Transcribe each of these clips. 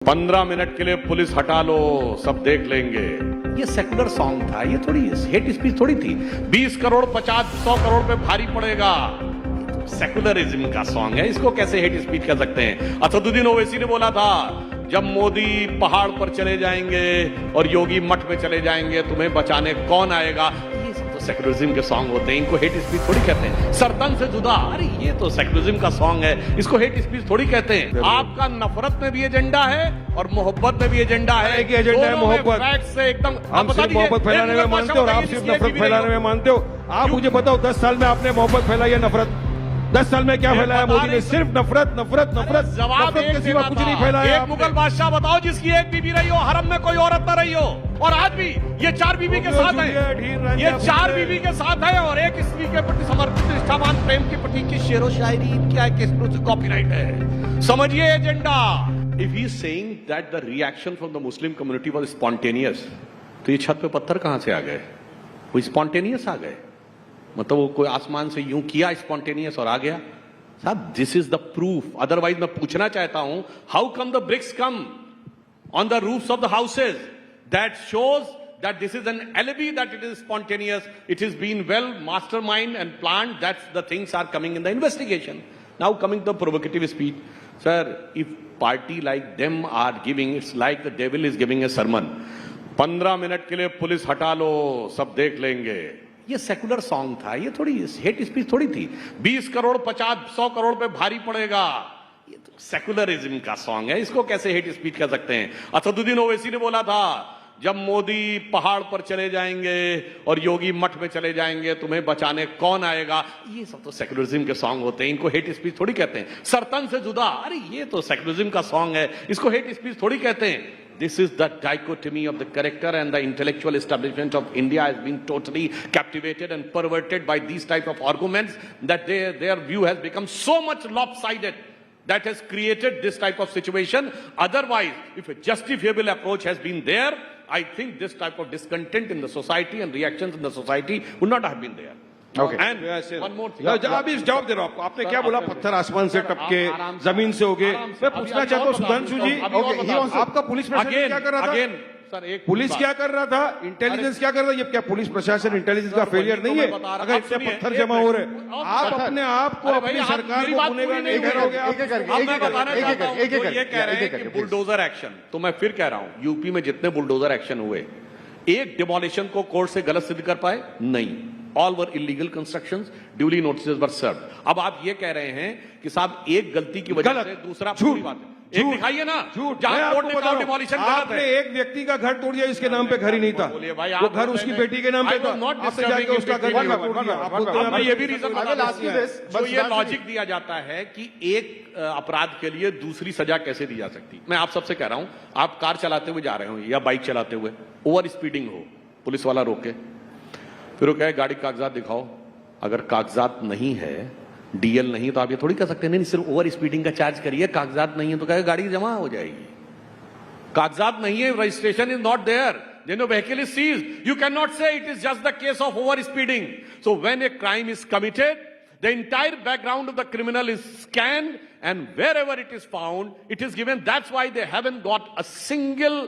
15 minute के लिए police हटा लो, सब देख लेंगे। ये सेकुलर सॉन्ग था, ये थोड़ी हेट स्पीच थोड़ी थी। 20 करोड़ 50-100 करोड़ पे भारी पड़ेगा। सेकुलरिज्म का सॉन्ग है, इसको कैसे हेट स्पीच कर सकते हैं? असदुद्दीन ओवैसी ने बोला था जब मोदी पहाड़ पर चले जाएंगे और योगी मठ में चले जाएंगे तुम्हें बचाने कौन आएगा। ये सब तो सेकुलरिज्म के सॉन्ग होते हैं, इनको हेट स्पीच थोड़ी कहते हैं। सरतन से जुदा, अरे ये तो सेकुलरिज्म का सॉन्ग है, इसको हेट स्पीच थोड़ी कहते हैं। आपका नफरत में भी एजेंडा है और मोहब्बत में भी एजेंडा है। एक एजेंडा है मोहब्बत से एकदम। हम सिर्फ मोहब्बत फैलाने में मानते हो और आप सिर्फ नफरत फैलाने में मानते हो। आप मुझे बताओ 10 साल में आपने मोहब्बत फैलाई है नफरत? 10 साल में क्या फैलाया मोदी ने? सिर्फ नफरत नफरत नफरत। जवाब के सिवा कुछ नहीं फैलाया। एक मुगल बादशाह बताओ जिसकी एक बीबी रही हो, हरम में कोई औरत न रही हो, और आज भी ये 4 बीबी के साथ है। ये 4 बीबी के साथ है और एक स्त्री के प्रति समर्पित निष्ठावान प्रेम की प्रतीक की शेरो शायरी क्या है, किस कॉपीराइट है? समझिए agenda. If he is saying that the reaction from the Muslim community was spontaneous, तो ये छत पे पत्थर कहां से आ गए? वो स्पॉन्टेनियस आ गए? मतलब वो कोई आसमान से यूं किया स्पॉन्टेनियस और आ गया? साहब, this is the proof. Otherwise मैं पूछना चाहता हूं, how come the bricks come on the roofs of the houses? That shows that this is an alibi that it is spontaneous. It has been well mastermind and planned. That's the things are coming in the investigation. Now coming to the provocative speech, sir, if party like them are giving, it's like the devil is giving a sermon. 15 minute के लिए police हटा लो, सब देख लेंगे। ये secular song था, ये थोड़ी हेट स्पीच थोड़ी थी। 20 करोड़ 50-100 करोड़ पे भारी पड़ेगा। ये तो सेकुलरिज्म का सॉन्ग है, इसको कैसे हेट स्पीच कर सकते हैं? असदुद्दीन ओवैसी ने बोला था जब मोदी पहाड़ पर चले जाएंगे और योगी मठ में चले जाएंगे तुम्हें बचाने कौन आएगा। ये सब तो सेकुलरिज्म के सॉन्ग होते हैं, इनको हेट स्पीच थोड़ी कहते हैं। सरतन से जुदा, अरे ये तो सेकुलरिज्म का सॉन्ग है, इसको हेट स्पीच थोड़ी कहते हैं। This is the dichotomy of the character, and the intellectual establishment of India has been totally captivated and perverted by these type of arguments, that their view has become so much lopsided that has created this type of situation. Otherwise, if a justifiable approach has been there, I think this type of discontent in the society and reactions in the society would not have been there. Okay. And one more thing. आप इस जवाब दे रहे हो आपको। आपने क्या बोला? पत्थर आसमान से टपके, जमीन से उगे। मैं पूछना चाहता हूँ सुधांशु जी, आपका पुलिस प्रशासन क्या कर रहा था? सर, एक पुलिस क्या कर रहा था? इंटेलिजेंस क्या कर रहा था? ये क्या पुलिस प्रशासन इंटेलिजेंस का फेलियर नहीं है? अगर इतने पत्थर जमा हो रहे, आप अपने आप को अपनी सरकार को गुनहगार नहीं करोगे? ये कह रहे हैं कि बुलडोजर एक्शन, तो मैं फिर कह रहा हूं यूपी में जितने बुलडोजर एक्शन हुए, एक डिमोलिशन को कोर्ट से गलत सिद्ध कर पाए? नहीं। All were illegal constructions, duly notices were served. अब आप ये कह रहे हैं कि साहब एक गलती की वजह से दूसरा, पूरी बात है, एक दिखाइए ना जहां कोर्ट ने कहा डिमोलिशन गलत है। एक व्यक्ति का घर तोड़ दिया, इसके नाम पे घर ही नहीं था, वो घर उसकी बेटी के नाम पे था, आपने जाके उसका घर तोड़ दिया। ये भी रीजन जो ये लॉजिक दिया जाता है कि एक अपराध के लिए दूसरी सजा कैसे दी जा सकती। मैं आप सबसे कह रहा हूं, आप कार चलाते हुए जा रहे हो या बाइक चलाते हुए, ओवर स्पीडिंग हो, पुलिस वाला रोके, फिर वो कहे गाड़ी कागजात दिखाओ। अगर कागजात नहीं है, डीएल नहीं, तो आप ये थोड़ी कह सकते नहीं सिर्फ ओवर स्पीडिंग का चार्ज करिए, कागजात नहीं है तो कहे गाड़ी जमा हो जाएगी। कागजात नहीं है, registration is not there, then the vehicle is seized. You cannot say it is just the case of over speeding. So when a crime is committed, the entire background of the criminal is scanned, and wherever it is found, it is given. That's why they haven't got a single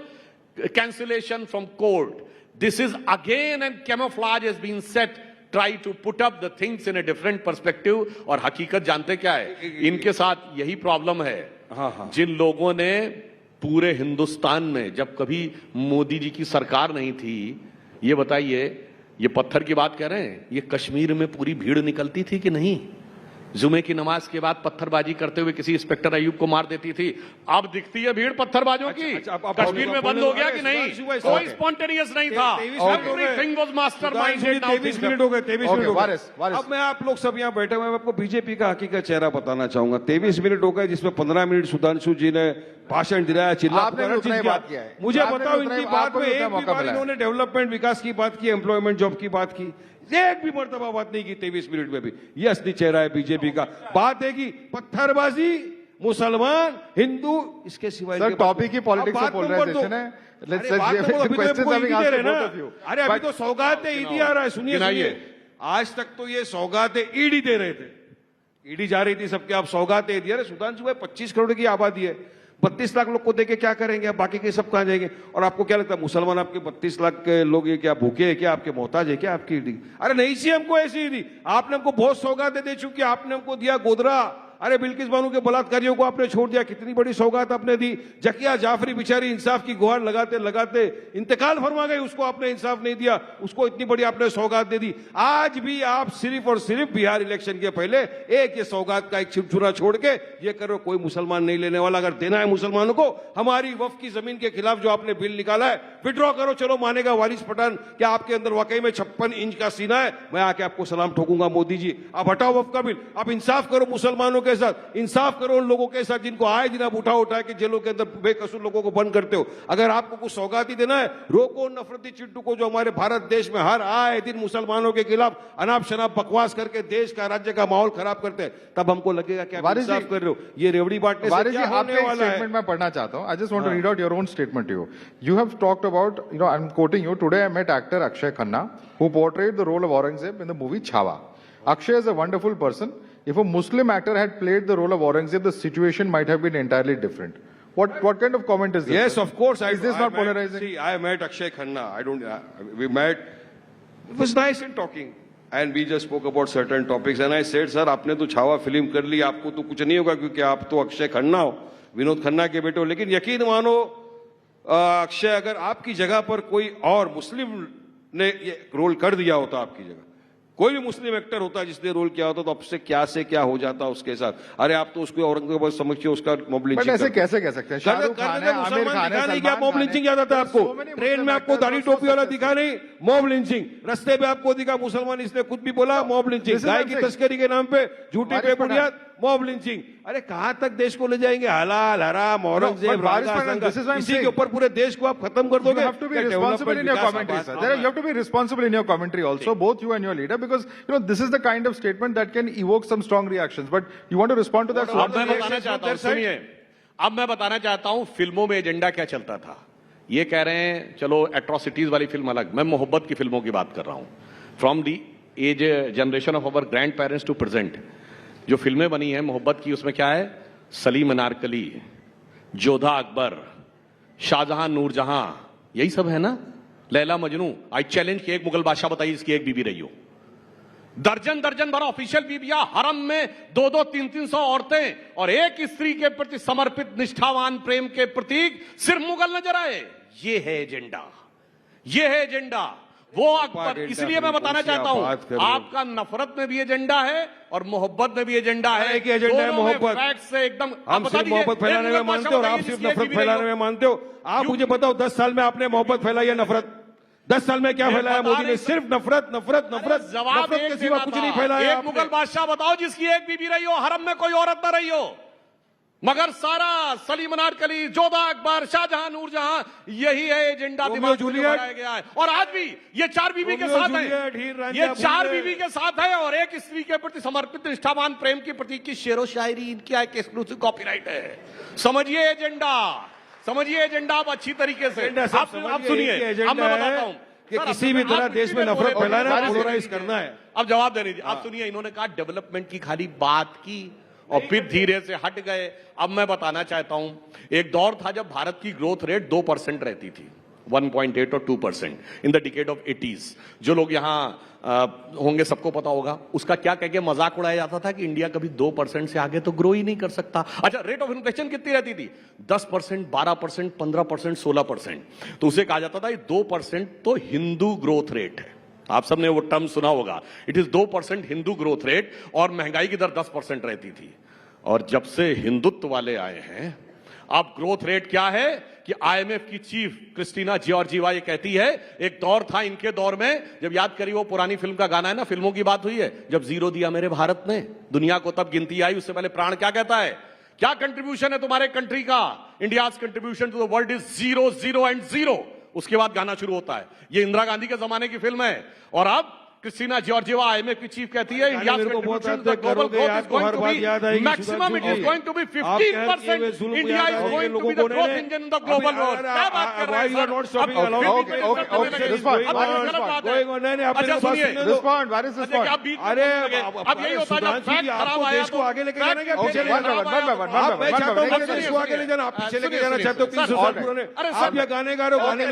cancellation from court. This is again, and camouflage has been set, try to put up the things in a different perspective. और हकीकत जानते क्या है? इनके साथ यही problem है। जिन लोगों ने पूरे हिंदुस्तान में, जब कभी मोदी जी की सरकार नहीं थी, ये बताइए, ये पत्थर की बात कह रहे हैं, ये कश्मीर में पूरी भीड़ निकलती थी कि नहीं? जुमे की नमाज के बाद पत्थरबाजी करते हुए किसी इंस्पेक्टर अयूब को मार देती थी। अब दिखती है भीड़ पत्थरबाजों की। कश्मीर में बंद हो गया कि नहीं? कोई स्पॉन्टेनियस नहीं था। Everything was मास्टरमाइंडेड। 23 मिनट हो गए, 23 मिनट हो गए। अब मैं आप लोग सब यहाँ बैठे हुए हैं, मैं आपको बीजेपी का हकीकत चेहरा बताना चाहूंगा। 23 मिनट हो गए, जिसमें 15 मिनट सुधांशु जी ने भाषण दिलाया, चिल्ला किया। मुझे बताओ, इनकी बात में एक भी बार इन्होंने डेवलपमेंट, विकास की बात की, एम्प्लॉयमेंट, जॉब की बात की? एक भी मर्तबा बात नहीं की 23 मिनट में भी। ये असली चेहरा है बीजेपी का। बात है कि पत्थरबाजी, मुसलमान, हिंदू, इसके सिवाय सर टॉपिक ही पॉलिटिक्स से बोल रहे हैं। अरे अभी तो सौगातें ईडी आ रहा है, सुनिए। आज तक तो ये सौगातें ईडी दे रहे थे, ईडी जा रही थी सबके, आप सौगातें दिए। अरे सुधांशु भाई, 25 करोड़ की आबादी है, 32 लाख लोग को देके क्या करेंगे आप? बाकी के सब कहां जाएंगे? और आपको क्या लगता है मुसलमान आपके 32 लाख के लोग ये क्या भूखे हैं क्या? आपके मोहताज है क्या आपकी ईदी? अरे नहीं सी हमको ऐसी ईदी। आपने हमको बहुत सौगातें दे चुकी, आपने हमको दिया गोदरा। अरे बिल्किस बानो के बलात्कारियों को आपने छोड़ दिया, कितनी बड़ी सौगात आपने दी। जकिया जाफरी बेचारी इंसाफ की गुहार लगाते लगाते इंतकाल फरमा गई, उसको आपने इंसाफ नहीं दिया, उसको इतनी बड़ी आपने सौगात दे दी। आज भी आप सिर्फ और सिर्फ बिहार इलेक्शन के पहले एक ये सौगात का एक छिपछुरा छोड़ के ये करो, कोई मुसलमान नहीं लेने वाला। अगर देना है मुसलमानों को हमारी वफ की जमीन के खिलाफ जो आपने बिल निकाला है, विड्रॉ करो। चलो मानेगा वारिस पठान, क्या आपके अंदर वाकई में 56 इंच का सीना है? मैं आके आपको सलाम ठोकूंगा मोदी जी। आप हटाओ वफ का बिल, आप इंसाफ करो मुसलमानों के साथ, इंसाफ करो उन लोगों के साथ जिनको आए दिन आप उठा के जेलों के अंदर बेकसूर लोगों को बंद करते हो। अगर आपको कुछ सौगाती देना है, रोको नफरती चिट्टू को जो हमारे भारत देश में हर आए दिन मुसलमानों के खिलाफ अनाप शनाप बकवास करके देश का राज्य का माहौल खराब करते हैं। तब हमको लगेगा कि आप इंसाफ कर रहे हो। ये रेवड़ी बांटने से क्या होने वाला है? स्टेटमेंट मैं पढ़ना चाहता हूं। I just want to read out your own statement to you. You have talked about, you know, I am quoting you, today I met actor Akshay Khanna who portrayed the role of Aurangzeb in the movie Chhawa. Akshay is a wonderful person. If a Muslim actor had played the role of Aurangzeb, the situation might have been entirely different. What kind of comment is this? Yes, of course. Is this not polarizing? See, I met Akshay Khanna. We met. It was nice in talking. And we just spoke about certain topics. And I said, sir, आपने तो Chhaava film कर ली, आपको तो कुछ नहीं होगा क्योंकि आप तो अक्षय खन्ना हो, विनोद खन्ना के बेटे हो। लेकिन यकीन मानो अक्षय, अगर आपकी जगह पर कोई और मुस्लिम ने ये रोल कर दिया होता, आपकी जगह कोई भी मुस्लिम एक्टर होता जिसने रोल किया होता, तो अब से क्या हो जाता उसके साथ। अरे आप तो उसको औरंगजेब समझिए, उसका मॉब लिंचिंग ऐसे कैसे कह सकते हैं? शाहरुख खान है, आमिर खान है, नहीं क्या मॉब लिंचिंग याद आता है आपको? ट्रेन में आपको दाढ़ी टोपी वाला दिखा नहीं, मॉब लिंचिंग। रस्ते पे आपको दिखा मुसलमान, इसने खुद भी बोला मॉब लिंचिंग। गाय की तस्करी के नाम पे झूठी पे बुनियाद मॉब लिंचिंग। अरे कहां तक देश को ले जाएंगे? हलाल हराम औरंगजेब, इसी के ऊपर पूरे देश को आप खत्म कर दोगे। You have to be responsible in your commentary, sir. You have to be responsible in your commentary also, both you and your leader, because you know this is the kind of statement that can evoke some strong reactions. But you want to respond to that? अब मैं बताना चाहता हूं, सुनिए, अब मैं बताना चाहता हूं फिल्मों में एजेंडा क्या चलता था। ये कह रहे हैं चलो एट्रोसिटीज वाली फिल्म अलग, मैं मोहब्बत की फिल्मों की बात कर रहा हूं। From the age generation of our grandparents to present जो फिल्में बनी है मोहब्बत की, उसमें क्या है? सलीम अनारकली, जोधा अकबर, शाहजहां नूरजहां, यही सब है ना? लैला मजनू। आई चैलेंज कि एक मुगल बादशाह बताइए जिसकी एक बीबी रही हो। दर्जन दर्जन भर ऑफिशियल बीबियां, हरम में 2-2, 300 औरतें, और एक स्त्री के प्रति समर्पित निष्ठावान प्रेम के प्रतीक सिर्फ मुगल नजर आए। ये है एजेंडा, ये है एजेंडा। वो अकबर, इसलिए मैं बताना चाहता हूं आपका नफरत में भी एजेंडा है और मोहब्बत में भी एजेंडा है। एक एजेंडा है मोहब्बत से एकदम। हम सिर्फ मोहब्बत फैलाने में मानते हो और आप सिर्फ नफरत फैलाने में मानते हो। आप मुझे बताओ 10 साल में आपने मोहब्बत फैलाई है नफरत? 10 साल में क्या फैलाया मोदी ने? सिर्फ नफरत नफरत नफरत। जवाब के सिवा कुछ नहीं फैलाया। एक मुगल बादशाह बताओ जिसकी एक बीबी रही हो, हरम में कोई औरत न रही हो। मगर सारा सलीम अनारकली, जोधा अकबर, शाहजहां नूरजहां, यही है एजेंडा दिमाग में बनाया गया है। और आज भी ये 4 बीबी के साथ है, ये 4 बीबी के साथ है और एक स्त्री के प्रति समर्पित निष्ठावान प्रेम की प्रतीक की शेरो शायरी इनकी एक एक्सक्लूसिव कॉपीराइट है। समझिए एजेंडा, समझिए एजेंडा आप अच्छी तरीके से। आप सुनिए, अब मैं बताता हूं कि किसी भी तरह देश में नफरत फैलाना, पोलराइज करना है। अब जवाब दे दीजिए। आप सुनिए, इन्होंने कहा डेवलपमेंट की खाली बात की और फिर धीरे से हट गए। अब मैं बताना चाहता हूं, एक दौर था जब भारत की ग्रोथ रेट 2% रहती थी, 1.8 और 2% in the decade of 80s। जो लोग यहां होंगे सबको पता होगा उसका क्या कह के मजाक उड़ाया जाता था कि इंडिया कभी 2% से आगे तो ग्रो ही नहीं कर सकता। अच्छा, रेट ऑफ इन्फ्लेशन कितनी रहती थी? 10%, 12%, 15%, 16%। तो उसे कहा जाता था 2% तो हिंदू ग्रोथ रेट है। आप सबने वो टर्म सुना होगा, it is 2% Hindu growth rate, और महंगाई की दर 10% रहती थी। और जब से हिंदुत्व वाले आए हैं, अब ग्रोथ रेट क्या है कि आईएमएफ की चीफ क्रिस्टीना जॉर्जिवा ये कहती है, एक दौर था इनके दौर में, जब याद करिए वो पुरानी फिल्म का गाना है ना, फिल्मों की बात हुई है, जब जीरो दिया मेरे भारत ने दुनिया को तब गिनती आई। उससे पहले प्राण क्या कहता है? क्या कंट्रीब्यूशन है तुम्हारे कंट्री का? India's contribution to the world is 0, 0 and 0। उसके बाद गाना शुरू होता है। ये इंदिरा गांधी के जमाने की फिल्म है। और अब क्रिस्टीना जॉर्जिवा IMF की चीफ कहती है इंडिया मेरे को बहुत हद तक करोगे, आपको हर बात याद आएगी। Maximum it is going to be 15%। India is going to be the growth engine in the global world. क्या बात कर रहे हैं sir? Respond. Where is respond? अरे अब यही होता है जब फैक्ट खराब आया देश को आगे लेके जाना क्या पीछे ले one by one. मैं चाहता हूँ देश को आगे ले जाना, आप पीछे लेके जाना चाहते हो 300 साल पुराने। आप ये गाने गा रहे हो, गाने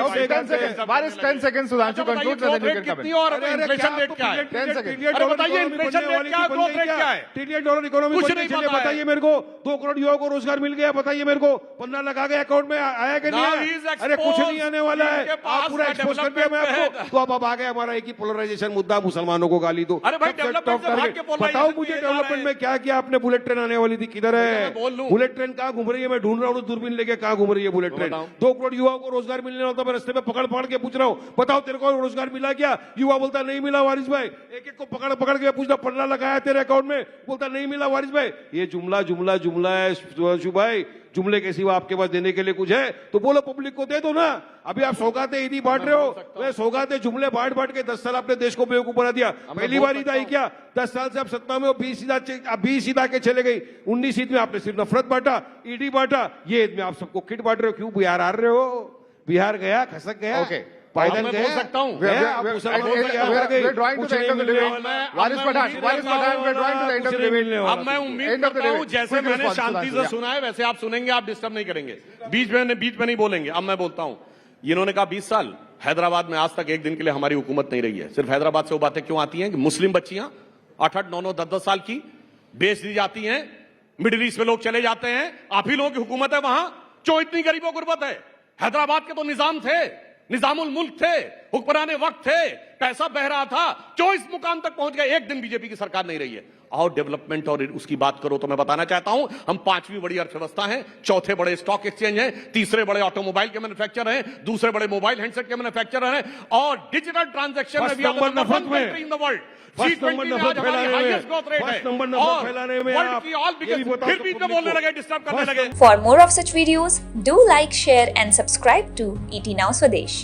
Okay, 10 seconds. Where is 10 seconds, Sudhanshu? Conclude, then you can come in. और इन्फ्लेशन रेट क्या है? 10 seconds. अरे बताइए इन्फ्लेशन रेट क्या है, ग्रोथ रेट क्या है? $1 ट्रिलियन इकोनॉमी कुछ बनने नहीं के लिए पता है। बताइए मेरे को 2 करोड़ युवाओं को रोजगार मिल गया, बताइए मेरे को 15 लाख आ गए अकाउंट में, आया कि नहीं Now he is आया? अरे कुछ exposed. नहीं आने वाला है, इनके पास आप पूरा का एक्सपोज कर दिया मैं development आपको। तो अब आ गया हमारा एक ही पोलराइजेशन मुद्दा, मुसलमानों को गाली दो। अरे भाई, सबसे development top से भाग target। के polarization बताओ में मुझे ये जा रहे डेवलपमेंट हैं। में क्या किया आपने? बुलेट ट्रेन आने वाली थी, किधर मैं बोल है लूं। Bullet train? कहाँ घूम रही है? मैं ढूंढ रहा हूँ दूरबीन लेके, कहाँ घूम रही है बुलेट ट्रेन? बताओ। 2 करोड़ युवाओं को रोजगार मिलने वाला था, मैं रस्ते में पकड़ पकड़ के पूछ रहा हूँ, बताओ तेरे को रोजगार मिला क्या? युवा बोलता नहीं मिला वारिस भाई। एक एक को पकड़ पकड़ के पूछना 15 लगाया तेरे अकाउंट में, बोलता नहीं मिला वारिस भाई। ये जुमला जुमला जुमला है सुधांशु भाई, जुमले के सिवा आपके पास देने के लिए कुछ है तो बोलो, पब्लिक को दे दो ना। अभी आप सौगातें ईदी बांट रहे हो, वे सौगातें जुमले बांट बांट के 10 साल आपने देश को बेवकूफ बना दिया। पहली बार ईद आई क्या? 10 साल से आप सत्ता में हो, 20 ईद आके चले गई। 19 ईद में आपने सिर्फ नफरत बांटा, ईडी बांटा, ये ईद में आप सबको किट बांट रहे हो। क्यों बिहार आ रहे हो? बिहार गया, खसक गया। Okay. पायदन मैं गए, बोल सकता हूँ। We're drawing to the end of the debate. Waris Pathan, we're drawing to the end of the debate. अब मैं उम्मीद करता हूँ जैसे मैंने शांति से सुना है वैसे आप सुनेंगे, आप डिस्टर्ब नहीं करेंगे, बीच में नहीं बोलेंगे। अब मैं बोलता हूँ, इन्होंने कहा 20 साल, हैदराबाद में आज तक एक दिन के लिए हमारी हुकूमत नहीं रही है। सिर्फ हैदराबाद से वो बातें क्यों आती हैं कि मुस्लिम बच्चियां 8-8, 9-9, 10-10 साल की बेच दी जाती हैं, मिडिल ईस्ट में लोग चले जाते हैं, आप ही लोगों की हुकूमत है वहां। क्यों इतनी गरीबों गुर्बत है? हैदराबाद के तो निजाम थे, निजामुल मुल्क थे, हुक्मराने वक्त थे, पैसा बह रहा था, क्यों इस मुकाम तक पहुंच गए? एक दिन बीजेपी की सरकार नहीं रही है। और डेवलपमेंट और उसकी बात करो तो मैं बताना चाहता हूं, हम 5वीं बड़ी अर्थव्यवस्था हैं, 4थे बड़े स्टॉक एक्सचेंज हैं, 3रे बड़े ऑटोमोबाइल के मैन्युफैक्चरर हैं, 2रे बड़े मोबाइल हैंडसेट के मैन्युफैक्चरर हैं, और डिजिटल ट्रांजैक्शन में भी इन द वर्ल्ड। G20 में आज हमारी हाईएस्ट ग्रोथ रेट है, और वर्ल्ड की ऑल बिगेस्ट, फिर बीच में बोलने लगे, डिस्टर्ब करने लगे। For more of such videos, do like, share and subscribe to ET Now Swadesh.